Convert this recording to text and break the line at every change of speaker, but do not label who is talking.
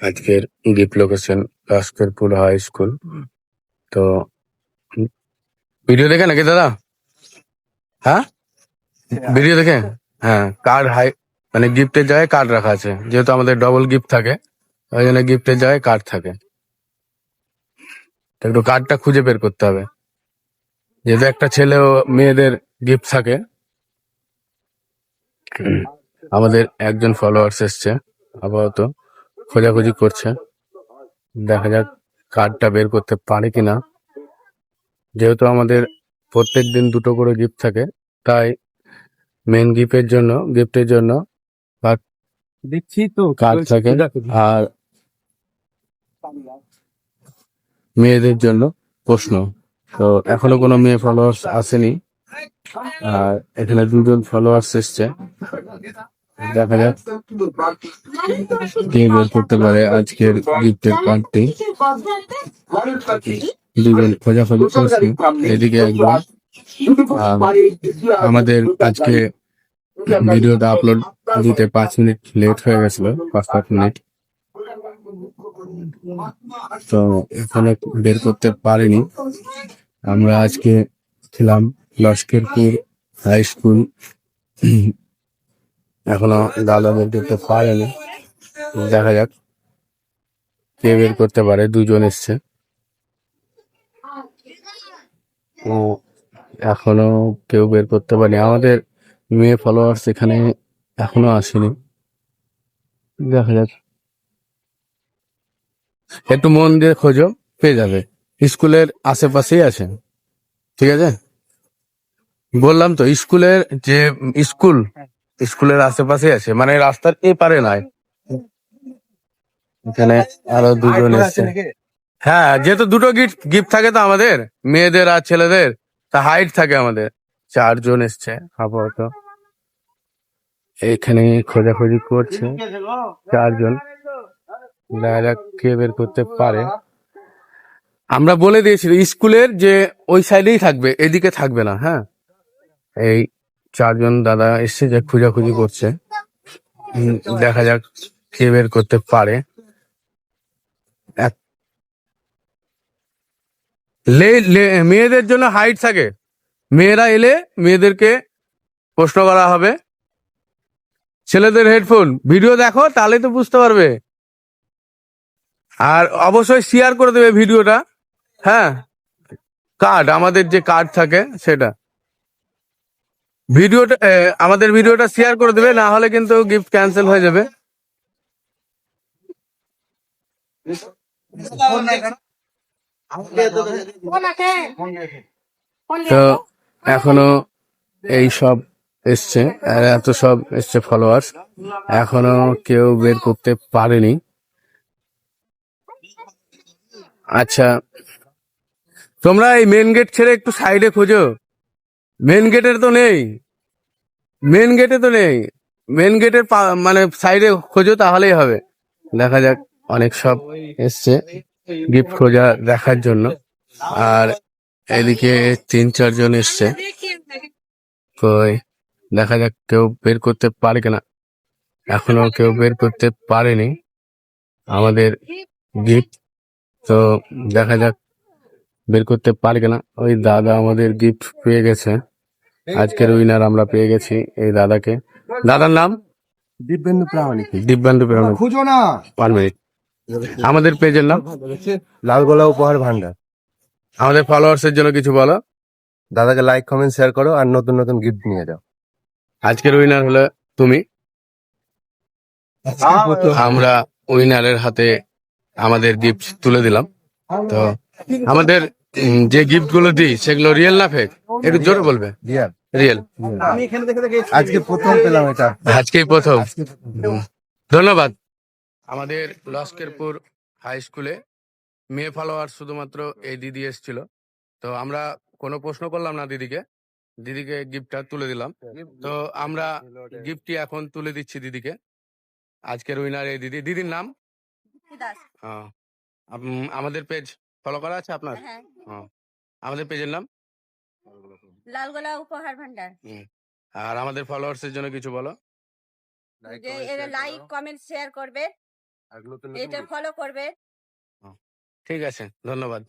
আজকের gift location Laskarpur high school. তো video দেখে নাকি দাদা? হ্যাঁ, ভিডিও দেখে। হ্যাঁ, কার্ড হাই মানে গিফটের জায়গায় কার্ড রাখা আছে, যেহেতু আমাদের ডবল গিফট থাকে ওই জন্য গিফটের জায়গায় কার্ড থাকে। তো একটু কার্ডটা খুঁজে বের করতে হবে, যেহেতু একটা ছেলে ও মেয়েদের গিফট থাকে। আমাদের একজন ফলোয়ার্স এসছে, আপাতত খোঁজাখুঁজি করছে, দেখা যাক কার্ডটা বের করতে পারে কিনা। যেহেতু আমাদের প্রত্যেক দিন দুটো করে গিফট থাকে, তাই মেন গিফটের জন্য দেখছি তো কার্ড থাকে, আর মেয়েদের জন্য প্রশ্ন। তো এখনো কোনো মেয়ে ফলোয়ার্স আসেনি, আর এখানে দুজন ফলোয়ার্স এসছে। দেখা যাক কে বের করতে পারে আজকের গিফটের কার্ডটি। দুজন খোঁজাখুঁজি করছি, এদিকে একজন। আমাদের আজকে ভিডিওটা আপলোড দিতে 5 মিনিট লেট হয়ে গেছিল, 5-7 মিনিট। তো এখানে বের করতে পারিনি। আমরা আজকে ছিলাম লস্করপুর হাই স্কুল, এখনো দাদা বের করতে পারেনি। দেখা যাক কে বের করতে পারে। দুজন এসছে, এখনো কেউ বের করতে পারেনি। আমাদের মেয়ে ফলোয়ার্স এখানে এখনো আসেনি, দেখা যাক। একটু মন দিয়ে খোঁজো, পেয়ে যাবে। স্কুলের আশেপাশেই আছে, ঠিক আছে? বললাম তো স্কুলের যে স্কুলের আশেপাশেই আছে, মানে রাস্তার এপারে নয়। এখানে আরো দুজন এসছে। হ্যাঁ, যেহেতু দুটো গিফট থাকে তো আমাদের, মেয়েদের আর ছেলেদের, তা হাইট থাকে আমাদের। 4 জন এসছে আপাতত, এখানে খোঁজাখুঁজি করছে 4 জন। দেখা যাক কে বের করতে পারে। আমরা বলে দিয়েছিল স্কুলের যে ওই সাইডেই থাকবে, এদিকে থাকবে না। হ্যাঁ, এই 4 জন দাদা এসছে যে খোঁজাখুঁজি করছে। দেখা যাক কে বের করতে পারে। মেয়েদের জন্য হাইট থাকে, মেয়েরা এলে মেয়েদেরকে প্রশ্ন করা হবে। ছেলেদের হেডফোন, ভিডিও দেখো তাহলে তো বুঝতে পারবে, আর অবশ্যই শেয়ার করে দেবে ভিডিওটা। হ্যাঁ, কার্ড, আমাদের যে কার্ড থাকে সেটা, ভিডিওটা আমাদের ভিডিওটা শেয়ার করে দেবে, না হলে কিন্তু গিফট ক্যান্সেল হয়ে যাবে। তো এখনো এই সব এসছে, আর এত সব এসছে ফলোয়ার্স, এখনো কেউ বের করতে পারেনি। আচ্ছা, তোমরা এই মেন গেট ছেড়ে একটু সাইডে খোঁজো। মেন গেটের তো নেই, মেন গেটে তো নেই, মেন গেটের মানে সাইডে খোঁজো, তাহলেই হবে। দেখা যাক, অনেক সব এসছে গিফট খোঁজা দেখার জন্য, আর এদিকে 3-4 জন এসছে। কই, দেখা যাক কেউ বের করতে পারে কিনা। এখনো কেউ বের করতে পারেনি আমাদের গিফট। তো দেখা যাক বের করতে পারে কিনা। ওই দাদা আমাদের গিফট পেয়ে গেছে, আজকের উইনার আমরা পেয়ে গেছি এই দাদাকে। দাদার নাম দিব্যেন্দু প্রামাণিক। দিব্যেন্দু প্রামাণিক, খুঁজো না। 1 মিনিট। আমাদের পেজের নাম লালগোলা উপহার ভান্ডার। আমাদের ফলোয়ার্স এর জন্য কিছু বলো। দাদাকে লাইক, কমেন্ট, শেয়ার করো, আর নতুন নতুন গিফট নিয়ে যাও। আজকের উইনার হলো তুমি। আমরা উইনারের হাতে আমাদের গিফট তুলে দিলাম। তো আমাদের যে গিফট গুলো দিই সেগুলো রিয়েল না ফেক, একটু জোরে বলবে। রিয়েল। আজকে প্রথম পেলাম এটা, আজকেই প্রথম। ধন্যবাদ। আমাদের লস্করপুর হাই স্কুলে মেয়ে ফলোয়ার শুধুমাত্র এই দিদি এসেছিল। তো আমরা কোনো প্রশ্ন করলাম না দিদিকে, দিদিকে গিফটটা তুলে দিলাম। তো আমরা গিফটটি এখন তুলে দিচ্ছি দিদিকে। আজকের উইনার এই দিদি। দিদির নাম? হ্যাঁ। আমাদের পেজ ফলো করা আছে আপনার? হ্যাঁ। আমাদের পেজের নাম লালগোলা উপহার ভান্ডার। আর আমাদের ফলোয়ার্স এর জন্য কিছু বলো। লাইক, কমেন্ট, শেয়ার করবে।
এটা ফলো করবে।
ঠিক আছে, ধন্যবাদ।